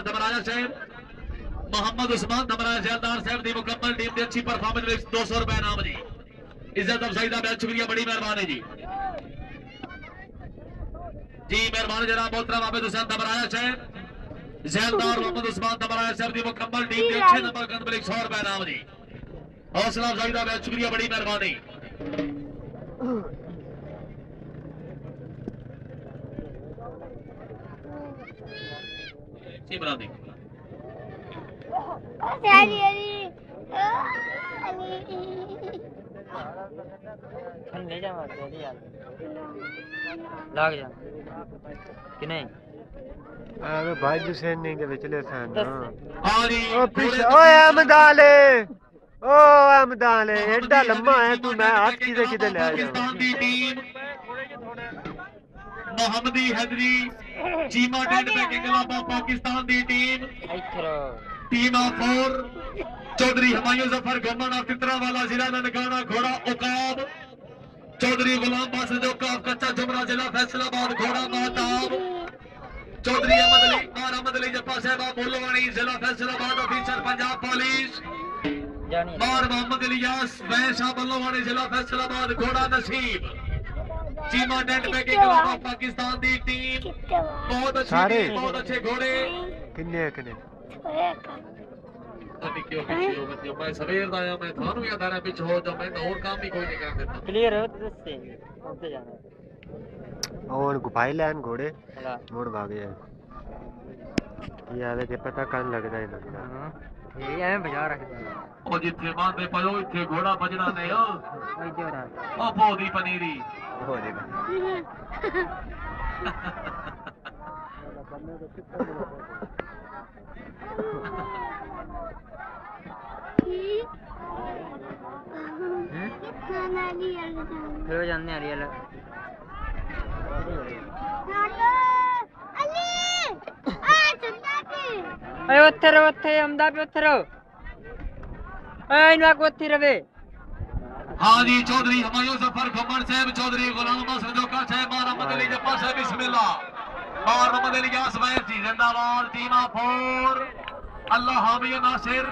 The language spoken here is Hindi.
धमराजा साहब मोहम्मद उस्मान धमराजा जैलदार साहब की मुकम्मल टीम की अच्छी परफॉर्मेंस 200 रुपए नाम जी इज्जत अफजाई का बहुत शुक्रिया बड़ी मेहरबानी जी मेहरबानी जनाब मोहतरम आबिद हुसैन धमराजा साहब जैलदार मोहम्मद उस्मान धमराजा साहब की मुकम्मल टीम के 6 नंबर गन पर 100 रुपए नाम जी हौसला अफजाई का बहुत शुक्रिया बड़ी मेहरबानी जी बना दी ले जा लग जा कि नहीं भाई हुसैन नहीं के विचले सन हां जी ओ पीछे ओए अहमदाले ओ अहमदाले एडा लम्मा है तू मैं हाथ किधर किधर ले आया पाकिस्तान की टीम मोहम्मदी हैदरी चीमा डेड बैकिंग अलावा पाकिस्तान की team team of 4 Chaudhry Humayun Zafar गोमन ऑफ तितरावाला जिला ननकाना घोड़ा उकाब चौधरी गुलाम बासित उकाब कच्चा जुमरा जिला फैसलाबाद घोड़ा महताब चौधरी अहमद अली जप्पा साहब मुल्लवानी जिला फैसलाबाद ऑफिसर पंजाब पुलिस बार मोहम्मद इलियास वैशा मुल्लवानी जिला फैसलाबाद घोड़ा नसीब चीमा डेड बैकिंग अलावा पाकिस्तान की टीम बहुत अच्छे घोड़े किन्ने मैं सवेर दा मैं थानू याद आ रहा पिछ हो जा मैं और काम भी कोई नहीं कर देता क्लियर हो तो से उनसे जाना और गुफाई लाइन घोड़े मोड़ भागे है ये आवे के पता कन लगदा है लगदा ये एम बजा रखदा ओ जिथे बांधे पयो इथे घोड़ा बजना ने ओ ओ बोदी पनीरी फिर जानने आ रही है अरे उत्थे हमदा पे उत्थे रहो इनवा को उत्थे रवे हाँ जी चौधरी हुमायूं जफर घुमन साहब चौधरी गुलाम सदोका साहब मोहम्मद अली जप्पा साहब बिस्मिल्लाह मोहम्मद अली यास वैस जी जिंदाबाद टीम ऑफ 4 अल्लाह हामी नासिर